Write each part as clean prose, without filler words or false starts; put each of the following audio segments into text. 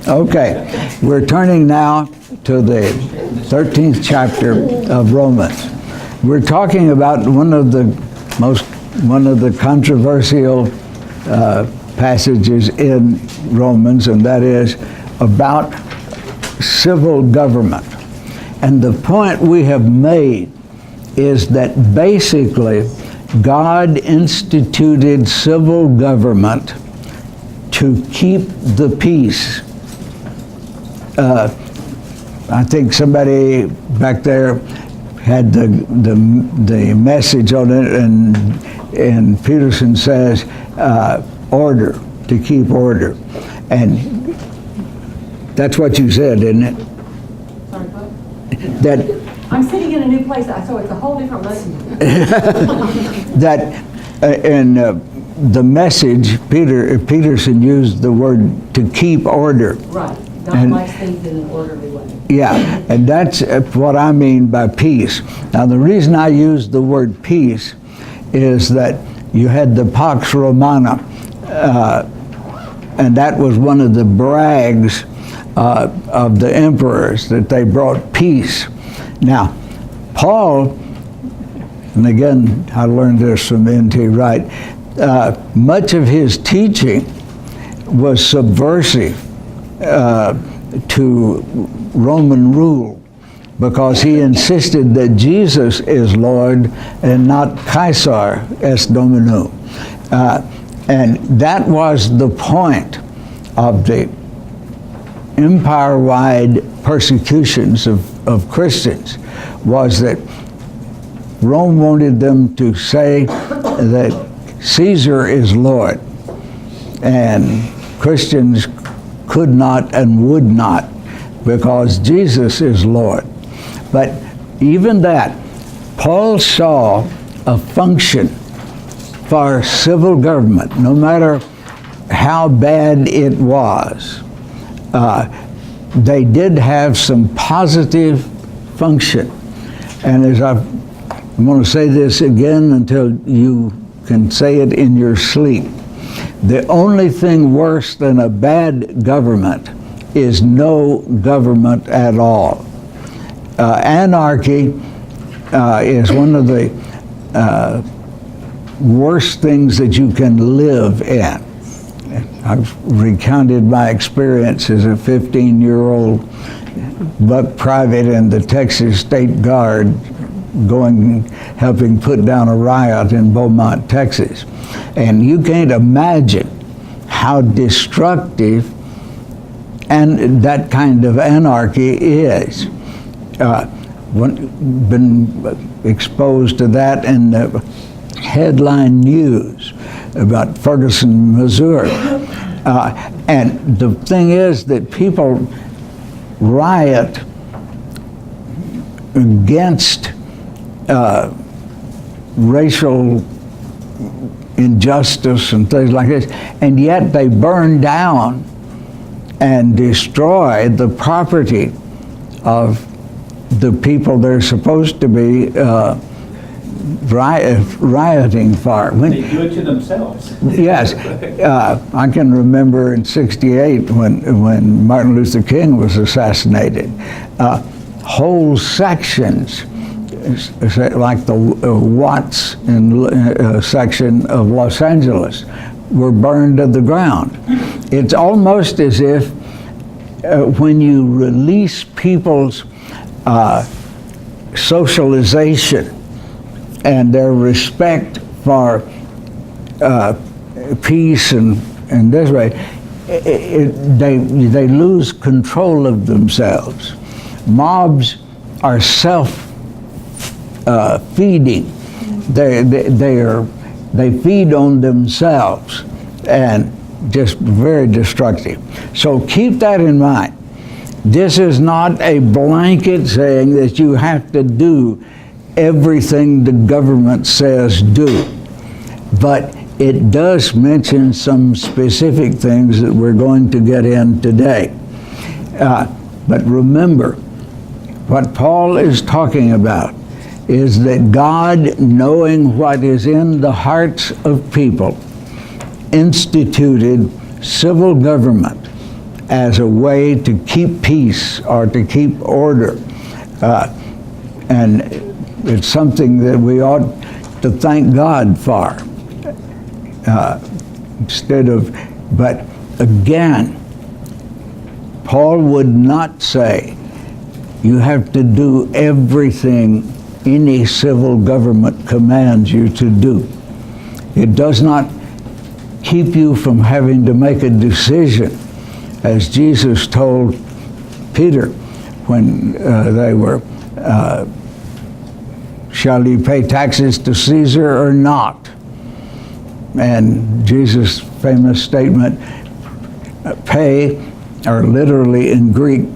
Okay, we're turning now to the 13th chapter of Romans. We're talking about one of the controversial passages in Romans, and that is about civil government. And the point we have made is that basically God instituted civil government to keep the peace. I think somebody back there had the message on it, and Peterson says order, to keep order, and that's what you said, isn't it? Sorry, what? That I'm sitting in a new place, so it's a whole different lesson. that in the message, Peterson used the word to keep order. Right. God likes things in an orderly way. Yeah, and that's what I mean by peace. Now, the reason I use the word peace is that you had the Pax Romana, and that was one of the brags of the emperors, that they brought peace. Now, Paul, and again, I learned this from N.T. Wright, much of his teaching was subversive to Roman rule, because he insisted that Jesus is Lord and not Caesar es Dominum. And that was the point of the empire-wide persecutions of Christians, was that Rome wanted them to say that Caesar is Lord, and Christians could not and would not, because Jesus is Lord. But even that, Paul saw a function for civil government, no matter how bad it was. They did have some positive function. And as I'm going to say this again until you can say it in your sleep, the only thing worse than a bad government is no government at all. Anarchy is one of the worst things that you can live in. I've recounted my experience as a 15-year-old buck private in the Texas State Guard, helping put down a riot in Beaumont, Texas. And you can't imagine how destructive and that kind of anarchy is. Been exposed to that in the headline news about Ferguson, Missouri. And the thing is that people riot against racial injustice and things like this, and yet they burn down and destroy the property of the people they're supposed to be rioting for. They do it to themselves. Yes. I can remember in '68 when Martin Luther King was assassinated, whole sections, like the Watts section of Los Angeles, were burned to the ground. It's almost as if when you release people's socialization and their respect for peace and this way, they lose control of themselves. Mobs are self-feeding. They feed on themselves, and just very destructive. So keep that in mind. This is not a blanket saying that you have to do everything the government says do, but it does mention some specific things that we're going to get in today. But remember, what Paul is talking about is that God, knowing what is in the hearts of people, instituted civil government as a way to keep peace or to keep order. And it's something that we ought to thank God for. But again, Paul would not say you have to do everything any civil government commands you to do. It does not keep you from having to make a decision, as Jesus told Peter when they were, shall you pay taxes to Caesar or not? And Jesus' famous statement, pay, or literally in Greek,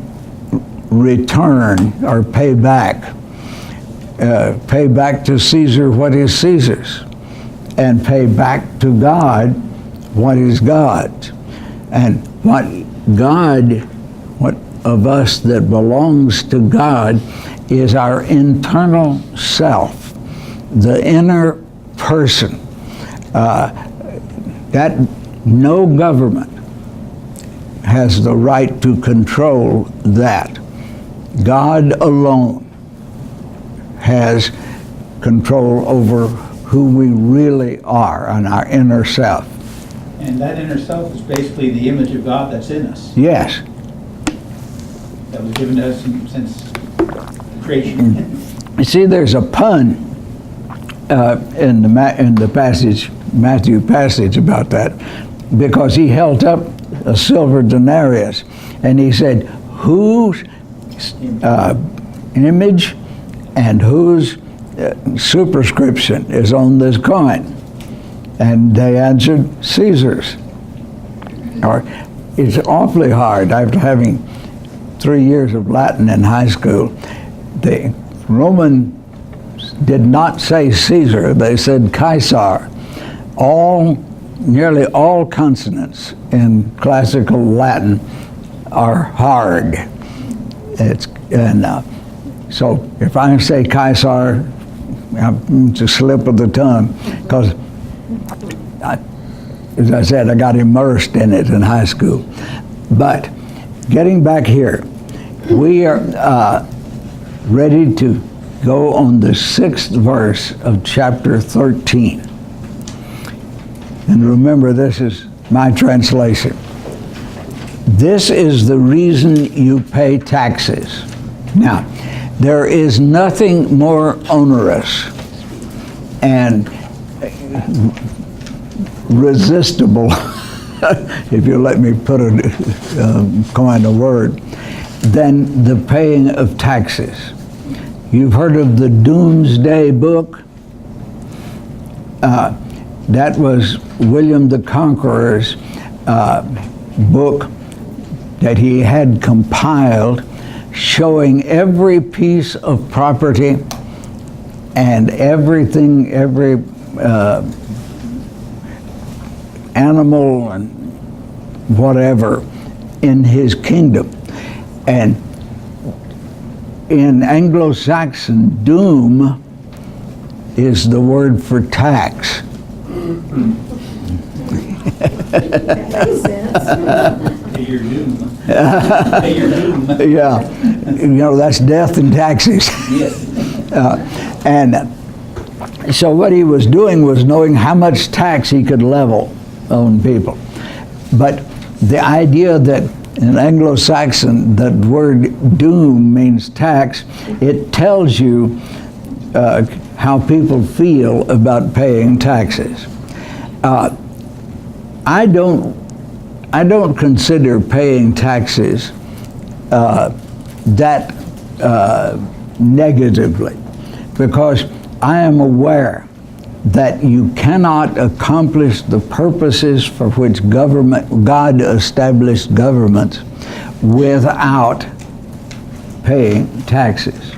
return or pay back. Pay back to Caesar what is Caesar's, and pay back to God what is God's. And what of us that belongs to God is our internal self, the inner person. That no government has the right to control that. God alone has control over who we really are and our inner self. And that inner self is basically the image of God that's in us. Yes. That was given to us since creation. You see, there's a pun in the passage, Matthew passage, about that, because he held up a silver denarius and he said, whose image and whose superscription is on this coin? And they answered, Caesar's. Or it's awfully hard. After having 3 years of Latin in high school, the Romans did not say Caesar, they said Caesar. Nearly all consonants in classical Latin are hard. So if I say Caesar, it's a slip of the tongue, because as I said, I got immersed in it in high school. But getting back here, we are ready to go on the 6th verse of chapter 13. And remember, this is my translation. This is the reason you pay taxes. Now, there is nothing more onerous and resistible, if you let me put coin a word, than the paying of taxes. You've heard of the Doomsday Book? That was William the Conqueror's book that he had compiled, showing every piece of property and everything, every animal and whatever in his kingdom. And in Anglo-Saxon, doom is the word for tax. Pay your doom. Pay your doom. Yeah, that's death and taxes. Yes. And so what he was doing was knowing how much tax he could level on people. But the idea that in Anglo-Saxon, that word doom means tax, it tells you how people feel about paying taxes. I don't consider paying taxes that negatively, because I am aware that you cannot accomplish the purposes for which God established governments without paying taxes.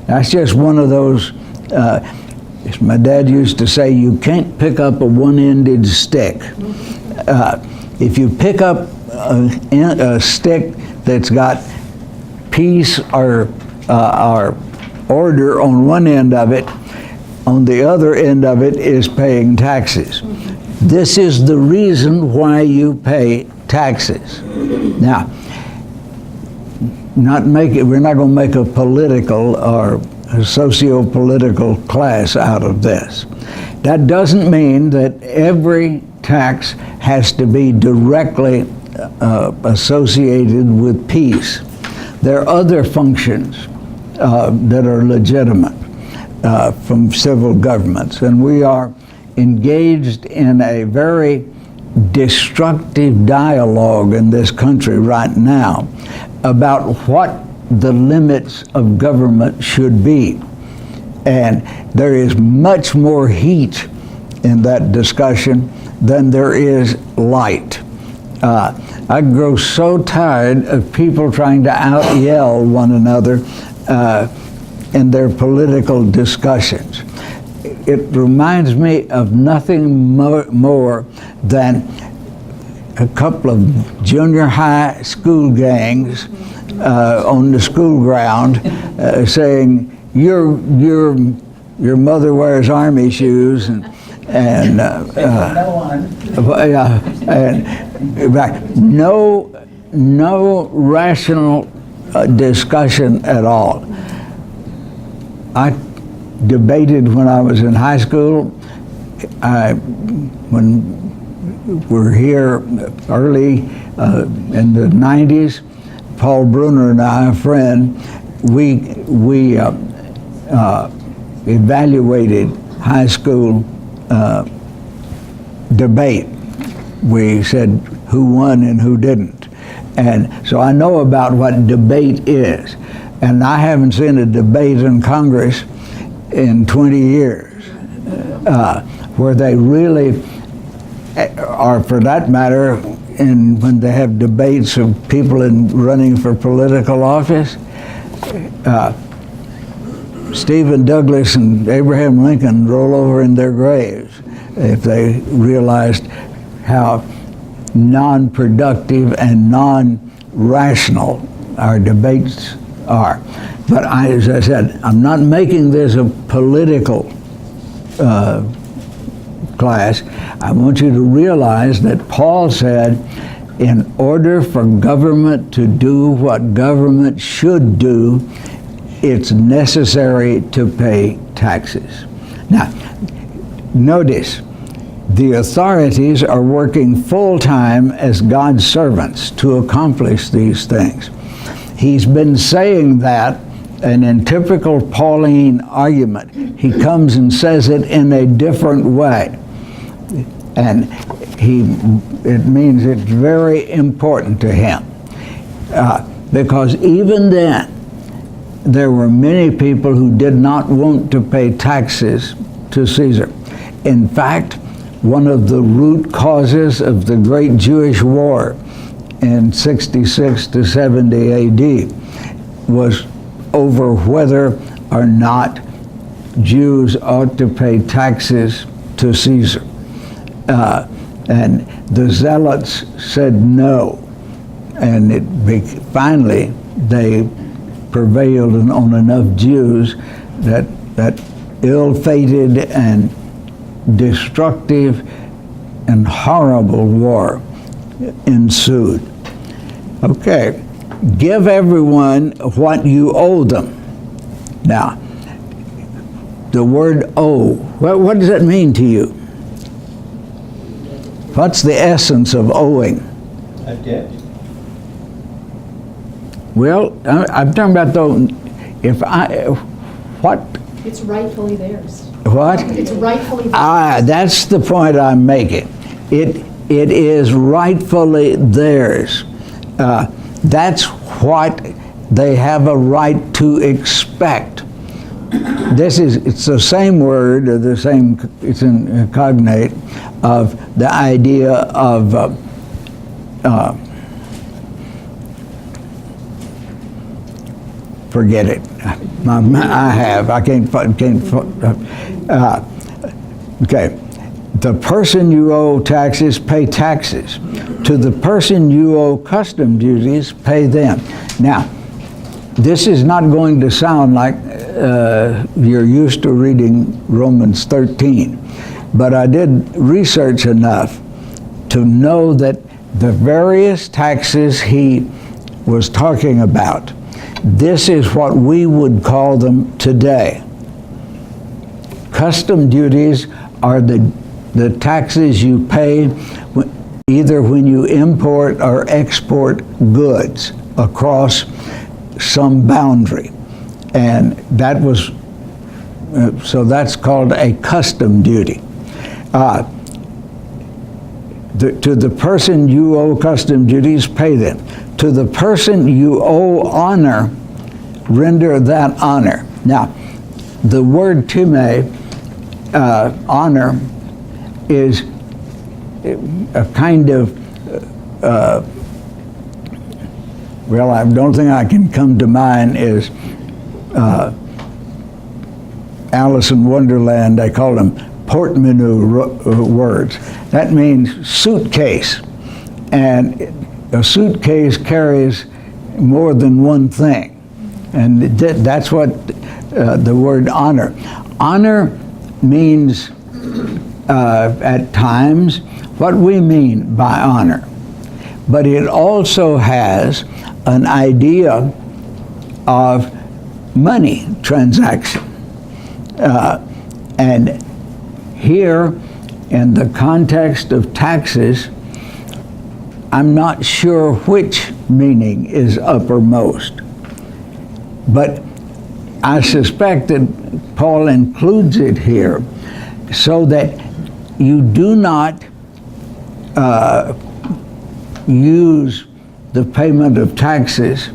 That's just one of those, as my dad used to say, you can't pick up a one-ended stick. If you pick up a stick that's got peace or order on one end of it, on the other end of it is paying taxes. This is the reason why you pay taxes. Now, we're not going to make a political or a socio-political class out of this. That doesn't mean that every tax has to be directly associated with peace. There are other functions that are legitimate from civil governments, and we are engaged in a very destructive dialogue in this country right now about what the limits of government should be. And there is much more heat in that discussion than there is light. I grow so tired of people trying to out-yell one another in their political discussions. It reminds me of nothing more than a couple of junior high school gangs on the school ground saying, your mother wears army shoes, and no rational discussion at all. I debated when I was in high school. When we're here early in the 90s, Paul Bruner and I, a friend, we evaluated high school debate. We said who won and who didn't. And so I know about what debate is. And I haven't seen a debate in Congress in 20 years where they really, or for that matter, when they have debates of people running for political office, Stephen Douglas and Abraham Lincoln roll over in their graves if they realized how non-productive and non-rational our debates are. But as I said, I'm not making this a political class. I want you to realize that Paul said, in order for government to do what government should do, it's necessary to pay taxes. Now, notice, the authorities are working full-time as God's servants to accomplish these things. He's been saying that, and in typical Pauline argument, he comes and says it in a different way. And it means it's very important to him. Because even then, there were many people who did not want to pay taxes to Caesar. In fact, one of the root causes of the Great Jewish War in 66 to 70 AD was over whether or not Jews ought to pay taxes to Caesar. And the Zealots said no. And finally, they prevailed on enough Jews that ill-fated and destructive and horrible war ensued. Okay, give everyone what you owe them. Now, the word owe, what does that mean to you? What's the essence of owing? A debt. Well, I'm talking about what? It's rightfully theirs. What? It's rightfully theirs. That's the point I'm making. It is rightfully theirs. That's what they have a right to expect. It's the same word, or it's in cognate of the idea of forget it. I can't. Okay. The person you owe taxes, pay taxes. To the person you owe custom duties, pay them. Now, this is not going to sound like you're used to reading Romans 13, but I did research enough to know that the various taxes he was talking about This is what we would call them today. Custom duties are the taxes you pay either when you import or export goods across some boundary. And that was, so that's called a custom duty. To the person you owe custom duties, pay them. To the person you owe honor, render that honor. Now, the word time, honor, is a kind of, well, I don't think I can come to mind is Alice in Wonderland, they call them portemonnaie words. That means suitcase. And a suitcase carries more than one thing. And that's what the word honor. Honor means, at times, what we mean by honor. But it also has an idea of money transaction. And here, in the context of taxes, I'm not sure which meaning is uppermost. But I suspect that Paul includes it here so that you do not use the payment of taxes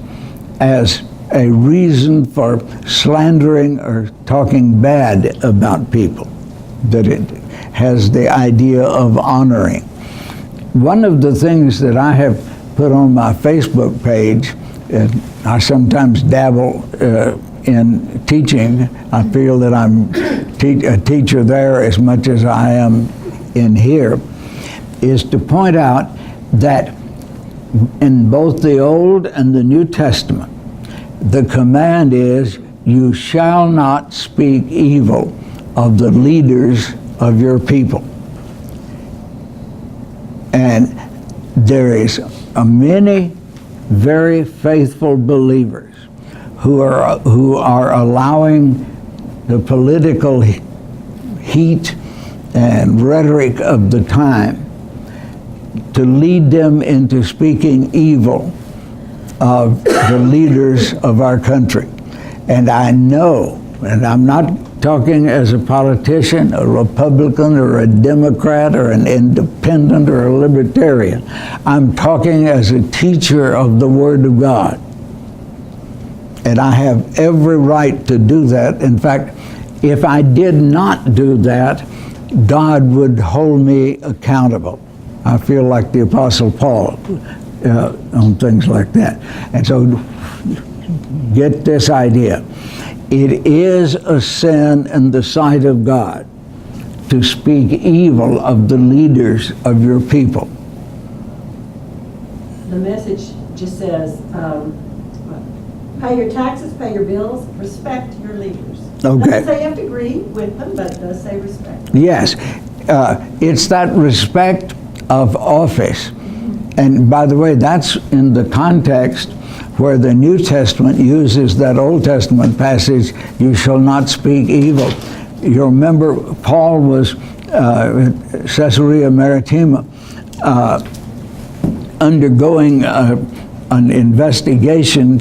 as a reason for slandering or talking bad about people, that it has the idea of honoring. One of the things that I have put on my Facebook page, and I sometimes dabble in teaching. I feel that I'm a teacher there as much as I am in here, is to point out that in both the Old and the New Testament, the command is, you shall not speak evil of the leaders of your people. And there is many very faithful believers who are allowing the political heat and rhetoric of the time to lead them into speaking evil of the leaders of our country. And I know, and I'm not talking as a politician, a Republican, or a Democrat, or an independent, or a libertarian. I'm talking as a teacher of the Word of God. And I have every right to do that. In fact, if I did not do that, God would hold me accountable. I feel like the Apostle Paul on things like that. And so get this idea. It is a sin in the sight of God to speak evil of the leaders of your people. The message just says, pay your taxes, pay your bills, respect your leaders. Okay. Doesn't say you have to agree with them, but it does say respect. Yes. It's that respect of office. And by the way, that's in the context where the New Testament uses that Old Testament passage, you shall not speak evil. You remember Paul was at Caesarea Maritima undergoing an investigation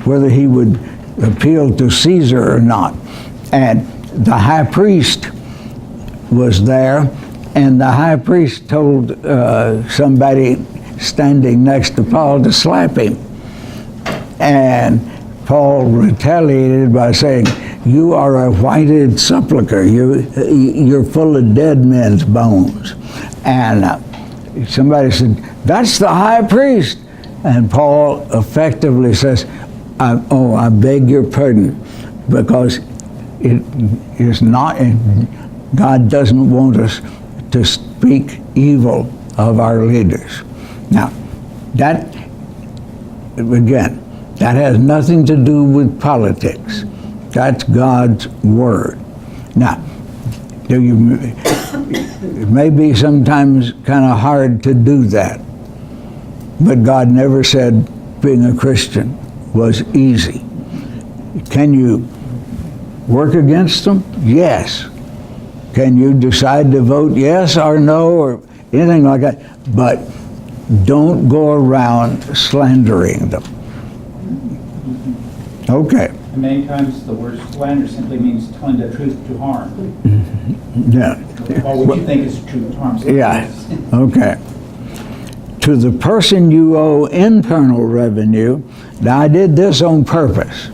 whether he would appeal to Caesar or not. And the high priest was there, and the high priest told somebody standing next to Paul to slap him. And Paul retaliated by saying, you are a whited sepulcher. You're full of dead men's bones. And somebody said, that's the high priest. And Paul effectively says, I beg your pardon, because it is not, God doesn't want us to speak evil of our leaders. Now, that, again, that has nothing to do with politics. That's God's word. Now, it may be sometimes kind of hard to do that, but God never said being a Christian was easy. Can you work against them? Yes. Can you decide to vote yes or no or anything like that? But don't go around slandering them. Okay. And many times the word slander simply means telling the truth to harm, Yeah. or what you think is true to harm. somebody Yeah. else. Okay. To the person you owe internal revenue, now I did this on purpose,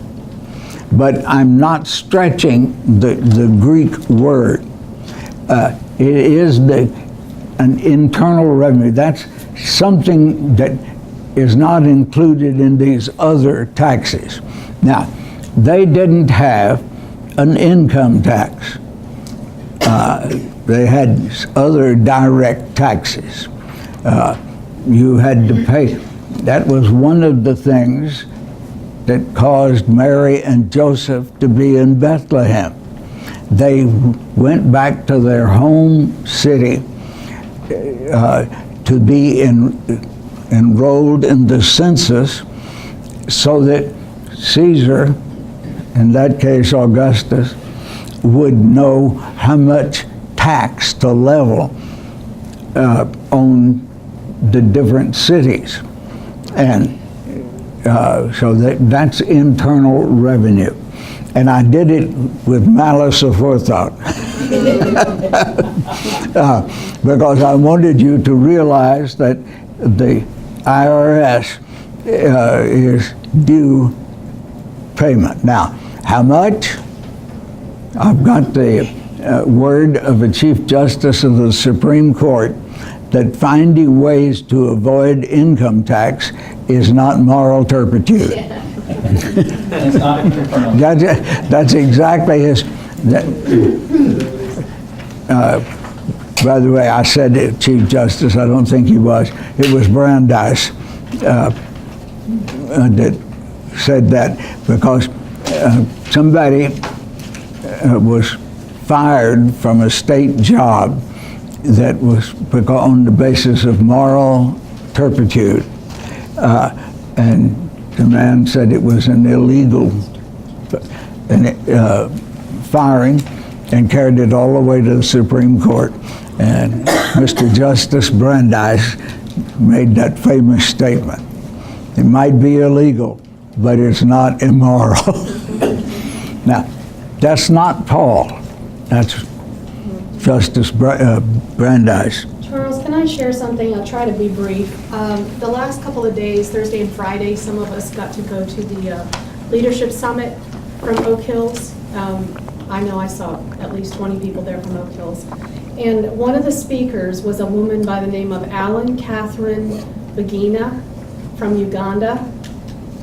but I'm not stretching the Greek word. It is an internal revenue. That's something that is not included in these other taxes. Now, they didn't have an income tax. They had other direct taxes. You had to pay. That was one of the things that caused Mary and Joseph to be in Bethlehem. They went back to their home city to be enrolled in the census so that Caesar, in that case Augustus, would know how much tax to level on the different cities. And so that's internal revenue. And I did it with malice aforethought. Because I wanted you to realize that the IRS is due payment. Now, how much? I've got the word of a Chief Justice of the Supreme Court that finding ways to avoid income tax is not moral turpitude. It's not infernal. That's exactly his. By the way, I said it, Chief Justice. I don't think he was. It was Brandeis that said that because somebody was fired from a state job that was on the basis of moral turpitude, and the man said it was an illegal firing and carried it all the way to the Supreme Court. And Mr. Justice Brandeis made that famous statement. It might be illegal, but it's not immoral. Now, that's not Paul. That's Justice Brandeis. Charles, can I share something? I'll try to be brief. The last couple of days, Thursday and Friday, some of us got to go to the Leadership Summit from Oak Hills. I know I saw at least 20 people there from Oak Hills. And one of the speakers was a woman by the name of Alan Catherine Bagina from Uganda.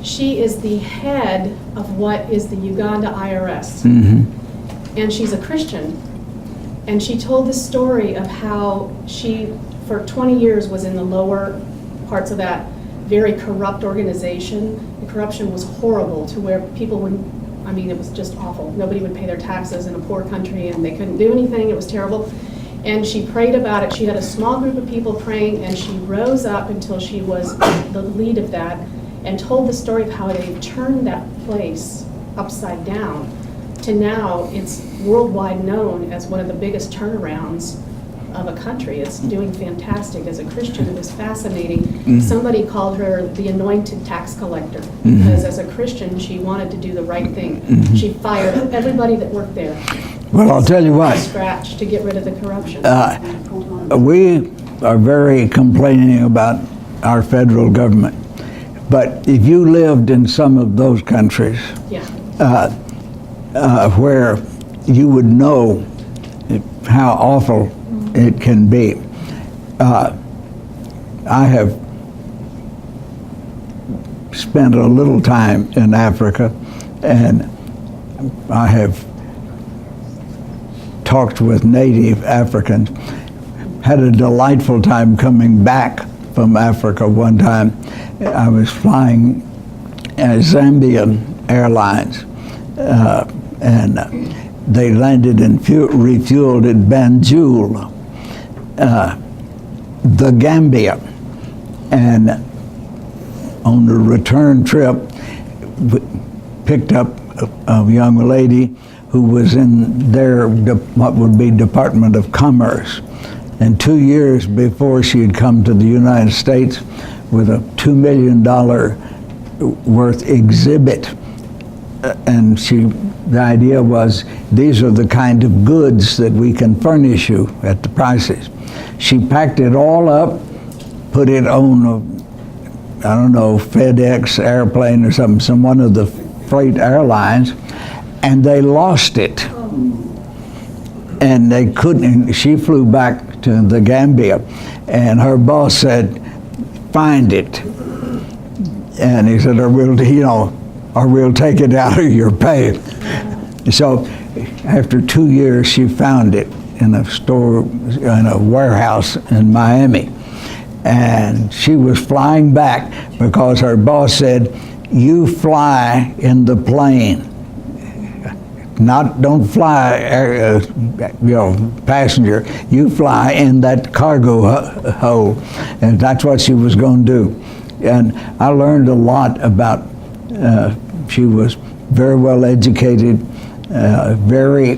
She is the head of what is the Uganda IRS. Mm-hmm. And she's a Christian. And she told the story of how she, for 20 years, was in the lower parts of that very corrupt organization. The corruption was horrible to where people would, I mean, it was just awful. Nobody would pay their taxes in a poor country and they couldn't do anything. It was terrible. And she prayed about it. She had a small group of people praying, and she rose up until she was the lead of that and told the story of how they turned that place upside down to now it's worldwide known as one of the biggest turnarounds of a country. It's doing fantastic. As a Christian, it was fascinating. Mm-hmm. Somebody called her the anointed tax collector because as a Christian, she wanted to do the right thing. Mm-hmm. She fired everybody that worked there. Well, I'll tell you what. From scratch to get rid of the corruption. We are very complaining about our federal government. But if you lived in some of those countries, yeah. Where you would know how awful it can be. I have spent a little time in Africa, and I have talked with native Africans. Had a delightful time coming back from Africa one time. I was flying Zambian Airlines, and they landed and refueled at Banjul, the Gambia. And on the return trip, picked up a young lady who was in their, what would be Department of Commerce. And 2 years before she had come to the United States with a $2 million worth exhibit. And the idea was, these are the kind of goods that we can furnish you at the prices. She packed it all up, put it on I don't know, FedEx airplane or something, some one of the freight airlines, and they lost it. And they couldn't, she flew back to the Gambia, and her boss said, find it. And he said, or we'll take it out of your pay. So after 2 years, she found it in a store, in a warehouse in Miami. And she was flying back because her boss said, you fly in the plane. Don't fly, passenger. You fly in that cargo hold. And that's what she was going to do. And I learned a lot about, she was very well educated, very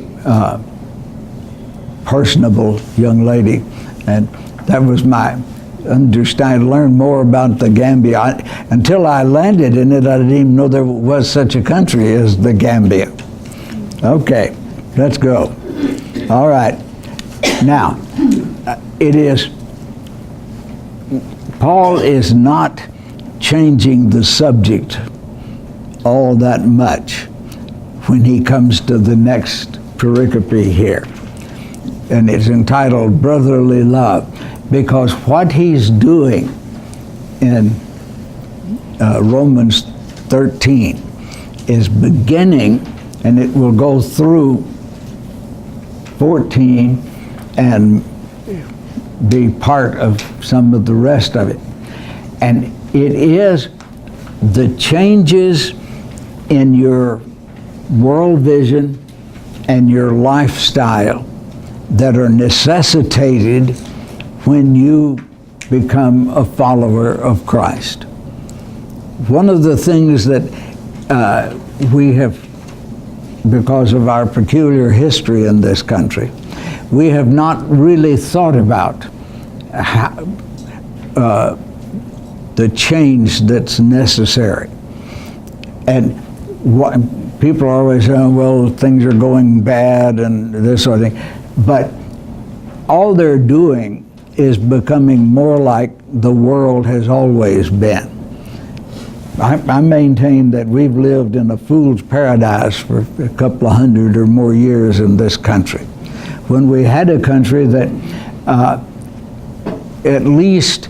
personable young lady. And that was my learn more about the Gambia. Until I landed in it, I didn't even know there was such a country as the Gambia. Okay, let's go. All right. Now, Paul is not changing the subject all that much when he comes to the next pericope here. And it's entitled Brotherly Love, because what he's doing in Romans 13 is beginning, and it will go through 14 and be part of some of the rest of it. And it is the changes in your world vision and your lifestyle that are necessitated when you become a follower of Christ. One of the things that we have, because of our peculiar history in this country, we have not really thought about how, the change that's necessary. And people are always saying, well, things are going bad and this sort of thing. But all they're doing is becoming more like the world has always been. I maintain that we've lived in a fool's paradise for a couple of hundred or more years in this country, when we had a country that at least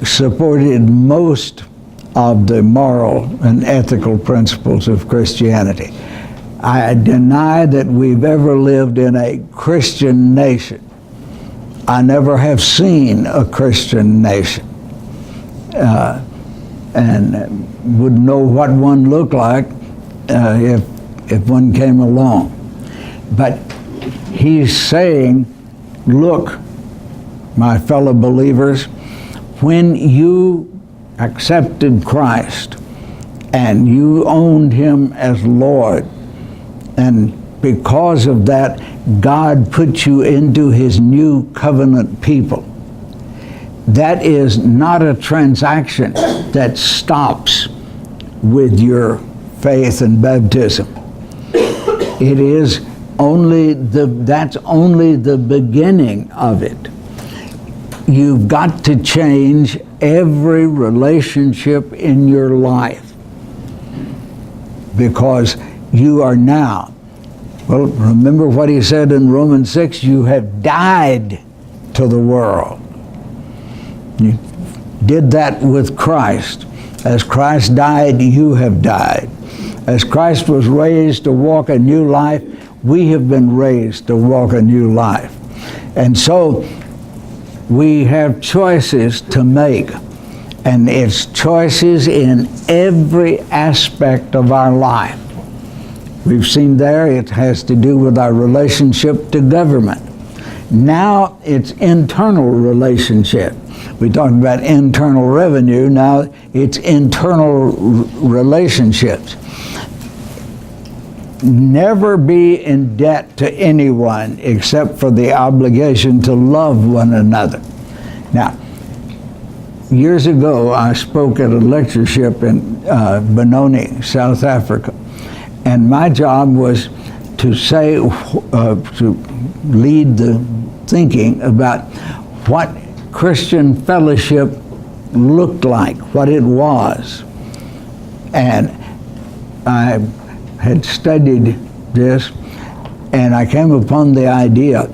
supported most of the moral and ethical principles of Christianity. I deny that we've ever lived in a Christian nation. I never have seen a Christian nation, and would know what one looked like if one came along. But he's saying, look, my fellow believers, when you accepted Christ and you owned him as Lord, and because of that, God put you into his new covenant people. That is not a transaction that stops with your faith and baptism. It is that's only the beginning of it. You've got to change every relationship in your life, because you are now, well, remember what he said in Romans 6, you have died to the world. You did that with Christ. As Christ died, you have died. As Christ was raised to walk a new life, we have been raised to walk a new life. And so we have choices to make, and it's choices in every aspect of our life. We've seen there it has to do with our relationship to government. Now it's internal relationship. We talked about internal revenue. Now it's internal relationships. Never be in debt to anyone except for the obligation to love one another. Now, years ago, I spoke at a lectureship in Benoni, South Africa, and my job was to say, to lead the thinking about what Christian fellowship looked like, what it was. And I had studied this, and I came upon the idea.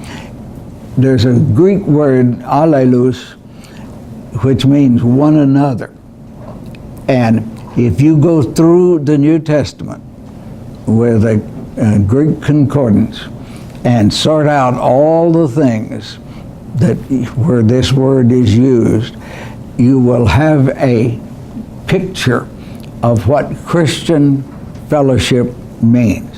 There's a Greek word, allelus, which means one another. And if you go through the New Testament with a Greek concordance and sort out all the things that where this word is used, you will have a picture of what Christian fellowship means.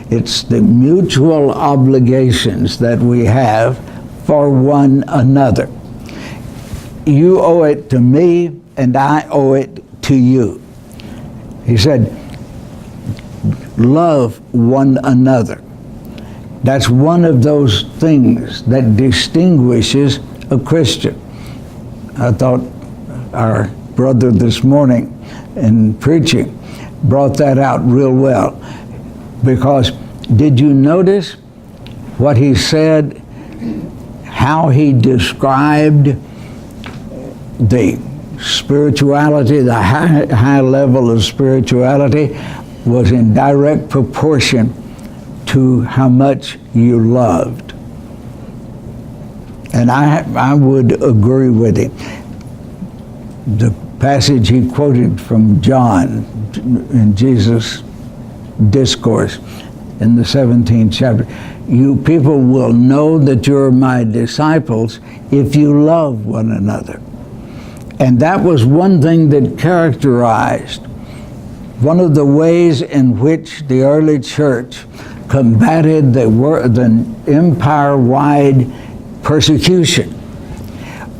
It's the mutual obligations that we have for one another. You owe it to me, and I owe it to you. He said, love one another. That's one of those things that distinguishes a Christian. I thought our brother this morning in preaching brought that out real well. Because did you notice what he said, how he described the spirituality, the high level of spirituality was in direct proportion to how much you loved. And I would agree with him. The passage he quoted from John in Jesus' discourse in the 17th chapter, you people will know that you're my disciples if you love one another. And that was one thing that characterized one of the ways in which the early church combated the empire-wide persecution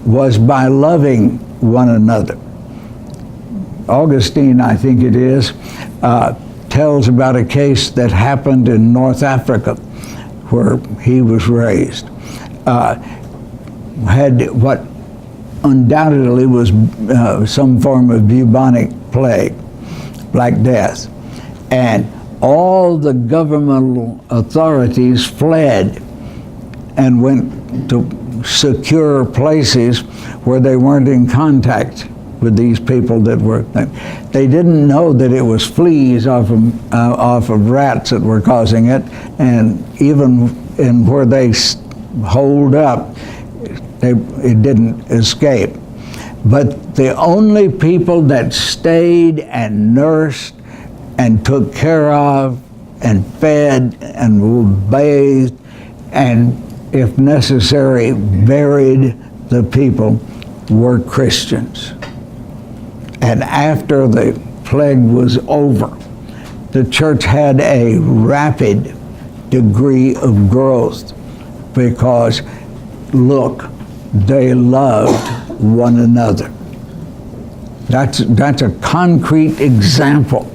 was by loving one another. Augustine, I think it is, tells about a case that happened in North Africa where he was raised. Had what undoubtedly was some form of bubonic plague, Black Death. And all the governmental authorities fled and went to secure places where they weren't in contact with these people that were. They didn't know that it was fleas off of rats that were causing it, and even in where they holed up, it didn't escape. But the only people that stayed and nursed and took care of and fed and bathed and, if necessary, buried the people were Christians. And after the plague was over, the church had a rapid degree of growth because, look, they loved one another. That's a concrete example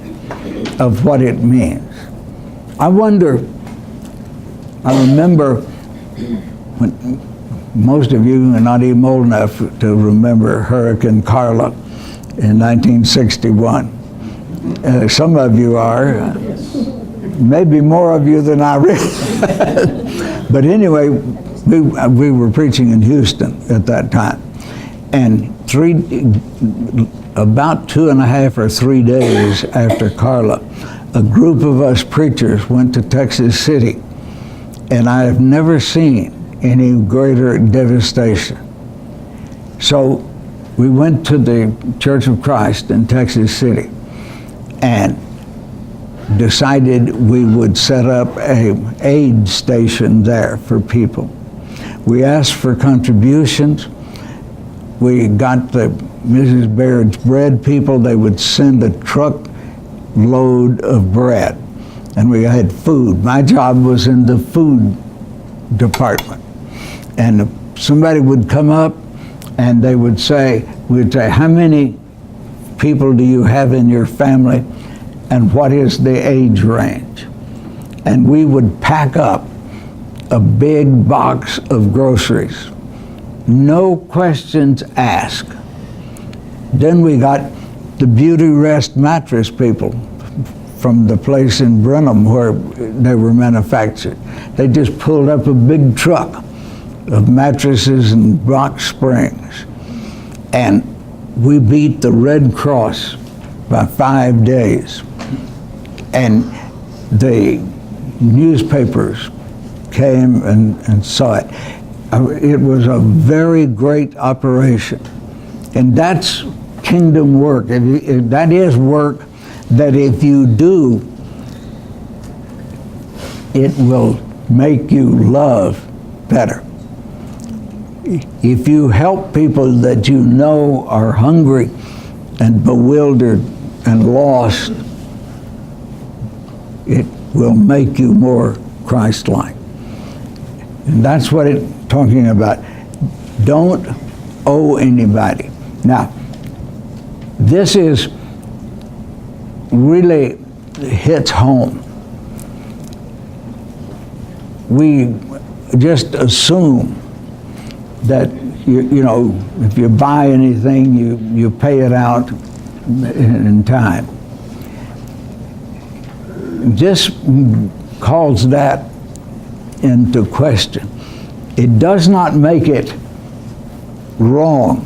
of what it means. I remember when most of you are not even old enough to remember Hurricane Carla in 1961. Some of you are, maybe more of you than I realize. But anyway, we were preaching in Houston at that time. And about 2.5 or 3 days after Carla, a group of us preachers went to Texas City. And I have never seen any greater devastation. So we went to the Church of Christ in Texas City and decided we would set up an aid station there for people. We asked for contributions. We got the Mrs. Baird's bread people. They would send a truck load of bread, and we had food. My job was in the food department. And somebody would come up and we'd say, how many people do you have in your family, and what is the age range? And we would pack up a big box of groceries, no questions asked. Then we got the Beauty Rest mattress people from the place in Brenham where they were manufactured. They just pulled up a big truck of mattresses and box springs. And we beat the Red Cross by 5 days. And the newspapers came and saw it. It was a very great operation. And that's kingdom work. That is work that if you do, it will make you love better. If you help people that you know are hungry and bewildered and lost, it will make you more Christ-like. And that's what it's talking about. Don't owe anybody. Now, this is really hits home. We just assume that you know, if you buy anything, you pay it out in time. This calls that into question. It does not make it wrong,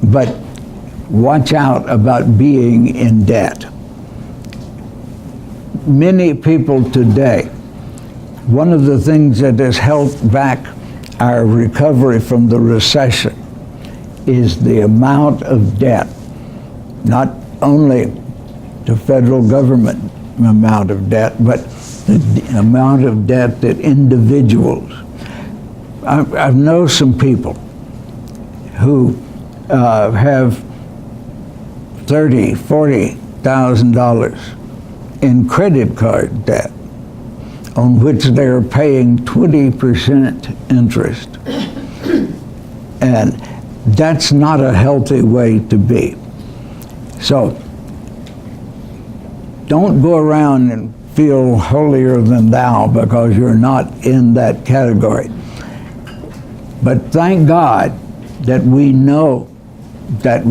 but watch out about being in debt. Many people today, one of the things that has held back our recovery from the recession is the amount of debt, not only the federal government amount of debt, but the amount of debt that individuals. I know some people who have $30,000, $40,000 in credit card debt, on which they're paying 20% interest. And that's not a healthy way to be. So don't go around and feel holier than thou because you're not in that category. But thank God that we know that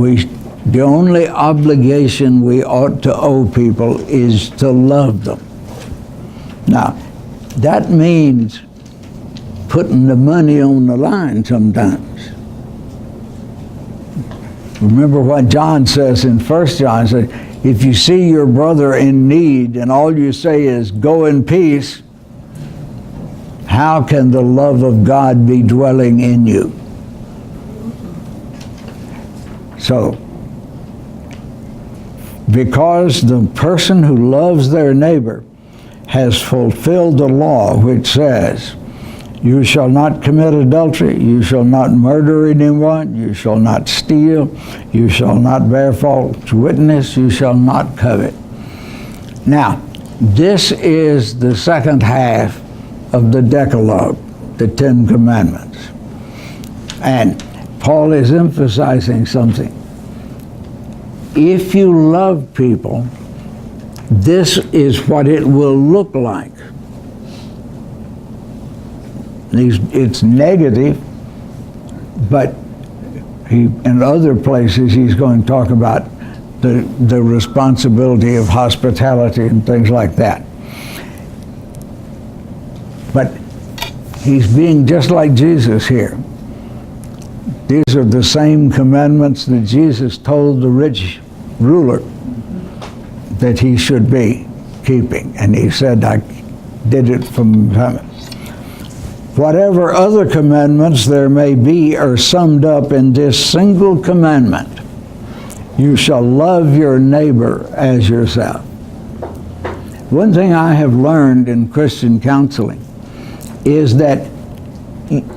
the only obligation we ought to owe people is to love them. Now, that means putting the money on the line sometimes. Remember what John says in 1 John, says, if you see your brother in need and all you say is, go in peace, how can the love of God be dwelling in you? So, because the person who loves their neighbor has fulfilled the law which says, you shall not commit adultery, you shall not murder anyone, you shall not steal, you shall not bear false witness, you shall not covet. Now, this is the second half of the Decalogue, the 10 Commandments. And Paul is emphasizing something. If you love people, this is what it will look like. It's negative, but in other places he's going to talk about the responsibility of hospitality and things like that. But he's being just like Jesus here. These are the same commandments that Jesus told the rich ruler that he should be keeping. And he said, I did it from heaven. Whatever other commandments there may be are summed up in this single commandment. You shall love your neighbor as yourself. One thing I have learned in Christian counseling is that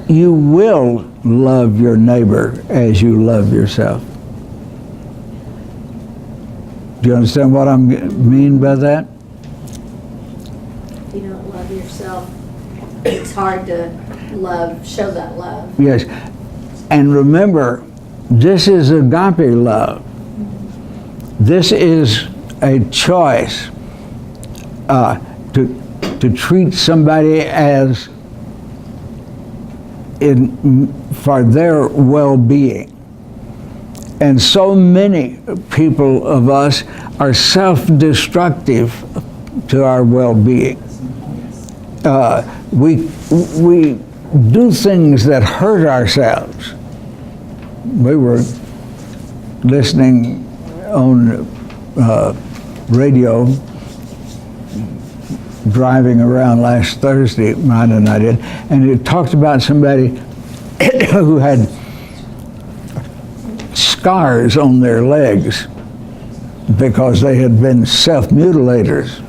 you will love your neighbor as you love yourself. Do you understand what I mean by that? If you don't love yourself, it's hard to show that love. Yes. And remember, this is agape love. This is a choice to treat somebody as for their well-being. And so many people of us are self-destructive to our well-being. We do things that hurt ourselves. We were listening on radio, driving around last Thursday, Ryan and I did, and it talked about somebody who had scars on their legs because they had been self-mutilators.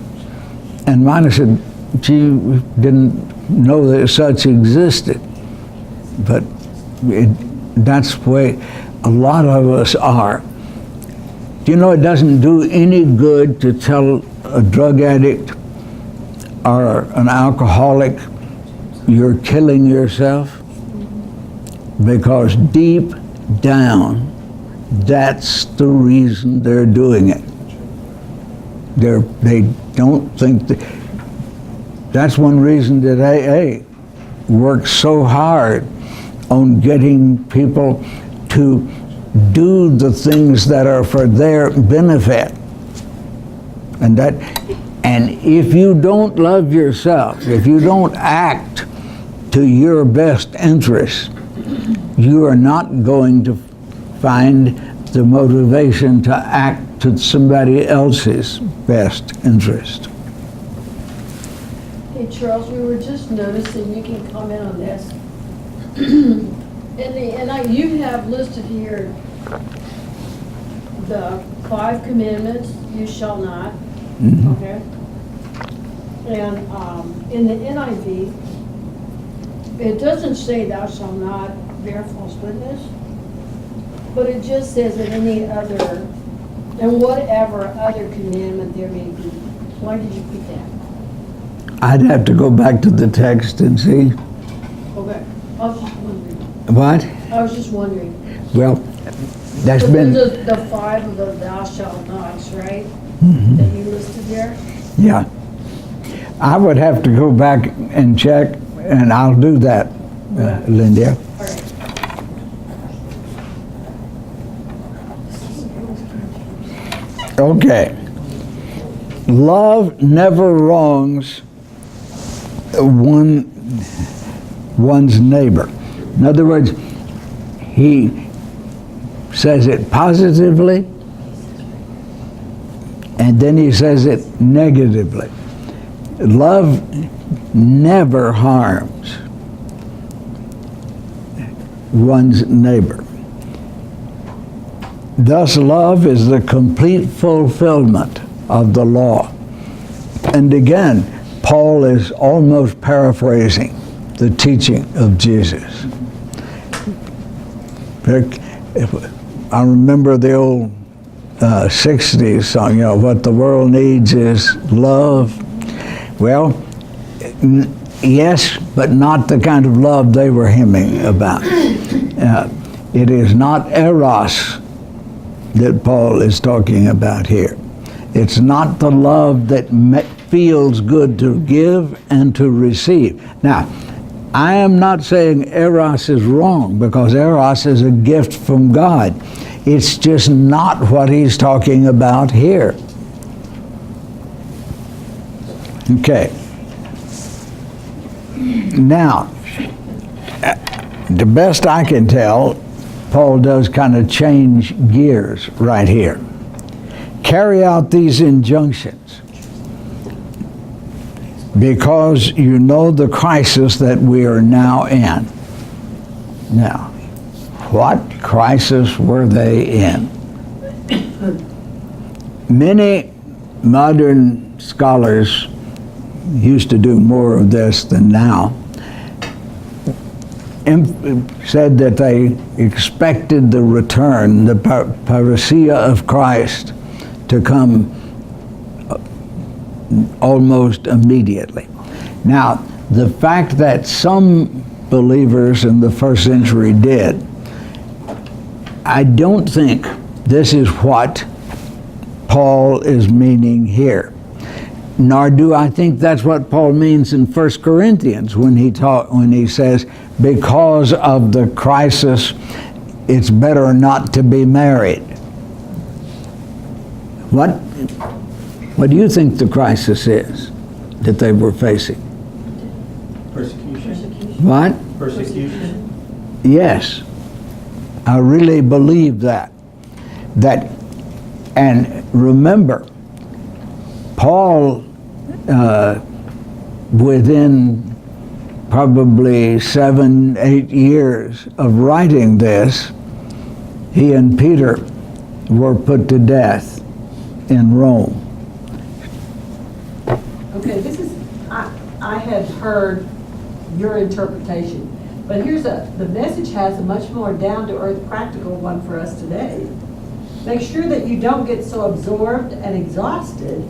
And Mina said she didn't know that such existed, but that's the way a lot of us are. Do you know it doesn't do any good to tell a drug addict or an alcoholic you're killing yourself? Because deep down, that's the reason they're doing it. They don't think that's one reason that AA works so hard on getting people to do the things that are for their benefit. And if you don't love yourself, if you don't act to your best interest, you are not going to find the motivation to act to somebody else's best interest. Hey Charles, we were just noticing, you can comment on this. You have listed here the 5 commandments, you shall not, okay? And in the NIV, it doesn't say thou shalt not bear false witness, but it just says that any other, and whatever other commandment there may be. Why did you put that? I'd have to go back to the text and see. Okay, I was just wondering. What? I was just wondering. Well, that's But been, there's the 5 of the thou shalt nots, right? That you listed there? yeah. I would have to go back and check, and I'll do that, Linda. All right. Okay. Love never wrongs one's neighbor. In other words, he says it positively, and then he says it negatively. Love never harms one's neighbor. Thus, love is the complete fulfillment of the law. And again, Paul is almost paraphrasing the teaching of Jesus. I remember the old 60s song, what the world needs is love. Well, yes, but not the kind of love they were hymning about. It is not eros that Paul is talking about here. It's not the love that feels good to give and to receive. Now, I am not saying eros is wrong, because eros is a gift from God. It's just not what he's talking about here. Okay. Now, the best I can tell, Paul does kind of change gears right here. Carry out these injunctions because you know the crisis that we are now in. Now, what crisis were they in? Many modern scholars used to do more of this than now, said that they expected the return, the parousia of Christ, to come almost immediately. Now, the fact that some believers in the first century did I don't think this is what Paul is meaning here. Nor do I think that's what Paul means in 1 Corinthians when he says, because of the crisis, it's better not to be married. What do you think the crisis is that they were facing? Persecution. What? Persecution. Yes. I really believe that. And remember, Paul, within probably 7-8 years of writing this, he and Peter were put to death in Rome. Okay, this is, I had heard your interpretation, but the message has a much more down-to-earth, practical one for us today. Make sure that you don't get so absorbed and exhausted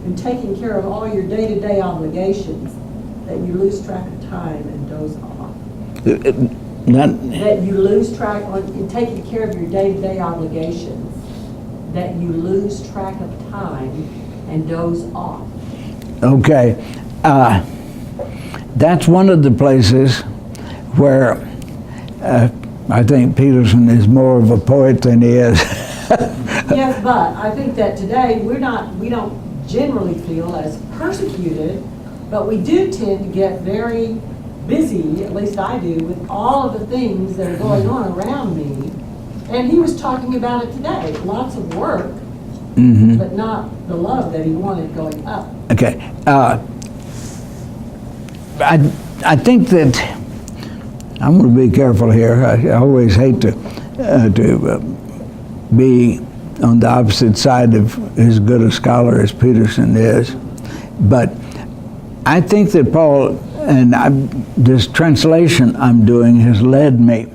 in taking care of all your day-to-day obligations that you lose track of time and doze off. That you lose track in taking care of your day-to-day obligations, that you lose track of time and doze off. Okay, that's one of the places where I think Peterson is more of a poet than he is. Yes, but I think that today we don't generally feel as persecuted, but we do tend to get very busy, at least I do, with all of the things that are going on around me. And he was talking about it today, lots of work, but not the love that he wanted going up. Okay, I think that I'm going to be careful here. I always hate to be on the opposite side of as good a scholar as Peterson is, but I think that Paul, and this translation I'm doing has led me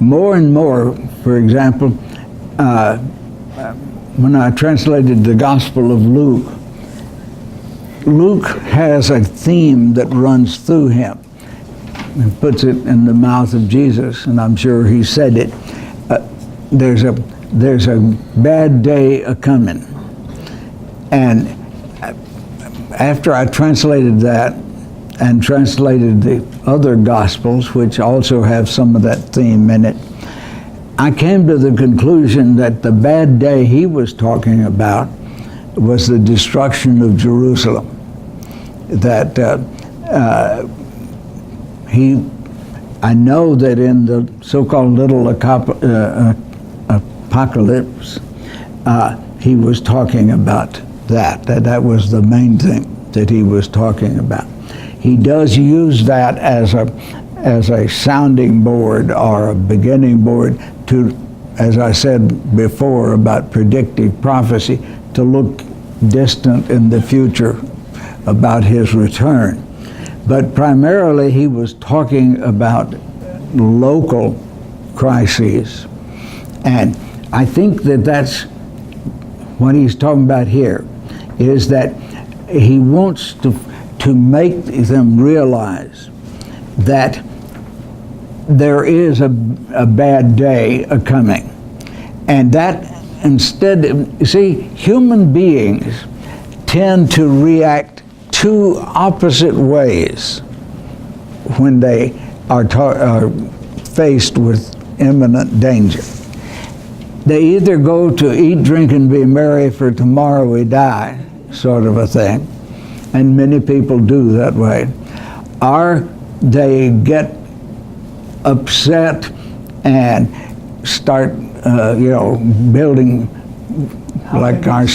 more and more. For example, when I translated the Gospel of Luke, Luke has a theme that runs through him and puts it in the mouth of Jesus, and I'm sure he said it. There's a bad day a-coming. And after I translated that and translated the other Gospels, which also have some of that theme in it, I came to the conclusion that the bad day he was talking about was the destruction of Jerusalem. That I know that in the so-called little apocalypse, he was talking about that was the main thing that he was talking about. He does use that as a sounding board or a beginning board to, as I said before about predictive prophecy, to look distant in the future about his return. But primarily he was talking about local crises. And I think that that's what he's talking about here, is that he wants to make them realize that there is a bad day a-coming. And that instead, see, human beings tend to react two opposite ways when they are faced with imminent danger. They either go to eat, drink, and be merry, for tomorrow we die, sort of a thing, and many people do that way, or they get upset and start, building like our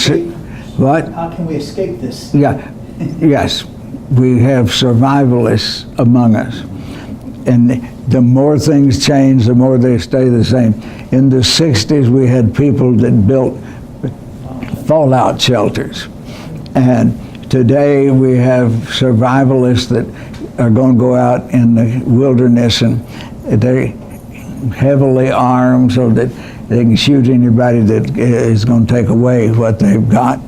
what? How can we escape this? Yeah, yes, we have survivalists among us, and the more things change, the more they stay the same. In the 60s, we had people that built fallout shelters, and today we have survivalists that are going to go out in the wilderness, and they're heavily armed so that they can shoot anybody that is going to take away what they've got.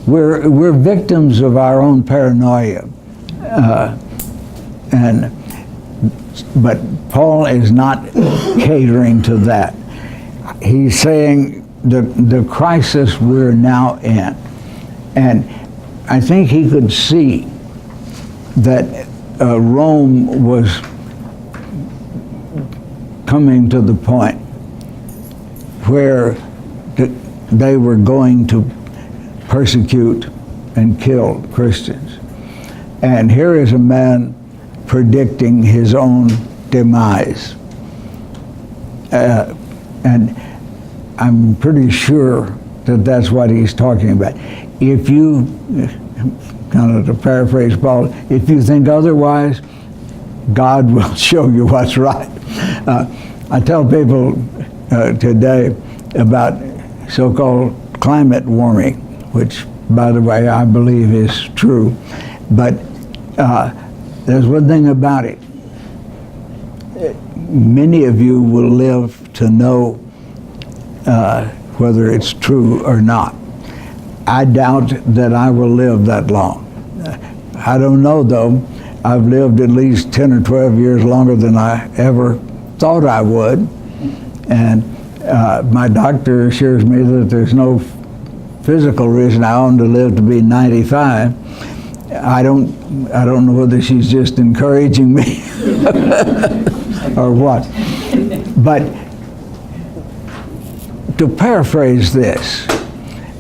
We're victims of our own paranoia, and But Paul is not catering to that. He's saying the crisis we're now in. And I think he could see that Rome was coming to the point where they were going to persecute and kill Christians. And here is a man predicting his own demise. And I'm pretty sure that that's what he's talking about. If you, kind of to paraphrase Paul, if you think otherwise, God will show you what's right. I tell people today about so-called climate warming, which, by the way, I believe is true. But there's one thing about it. Many of you will live to know whether it's true or not. I doubt that I will live that long. I don't know, though. I've lived at least 10 or 12 years longer than I ever thought I would. And my doctor assures me that there's no physical reason I ought to live to be 95. I don't know whether she's just encouraging me or what. But to paraphrase this,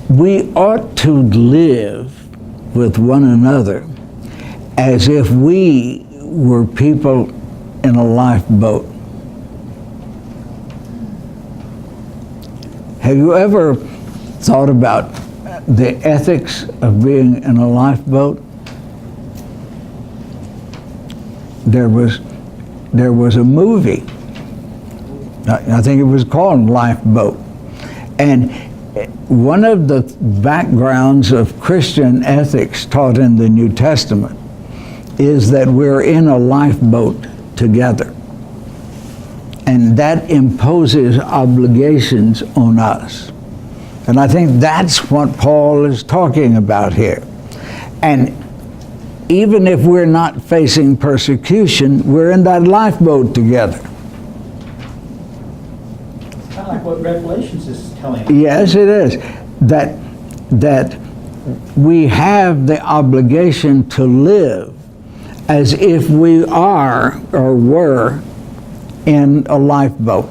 we ought to live with one another as if we were people in a lifeboat. Have you ever thought about the ethics of being in a lifeboat? There was a movie, I think it was called Lifeboat, and one of the backgrounds of Christian ethics taught in the New Testament is that we're in a lifeboat together, and that imposes obligations on us. And I think that's what Paul is talking about here. And even if we're not facing persecution, we're in that lifeboat together. Kind of like what Revelations is telling us. Yes, it is. That we have the obligation to live as if we are or were in a lifeboat.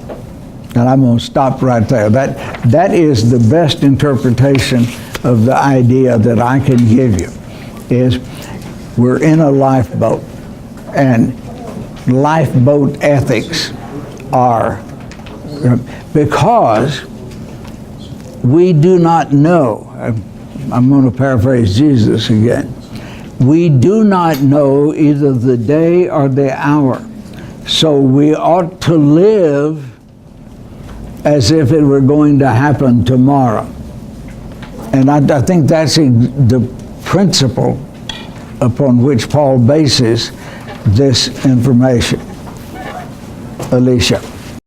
And I'm going to stop right there. That is the best interpretation of the idea that I can give you, is we're in a lifeboat, and lifeboat ethics are, because we do not know, I'm going to paraphrase Jesus again, we do not know either the day or the hour, so we ought to live as if it were going to happen tomorrow. And I think that's the principle upon which Paul bases this information. Alicia.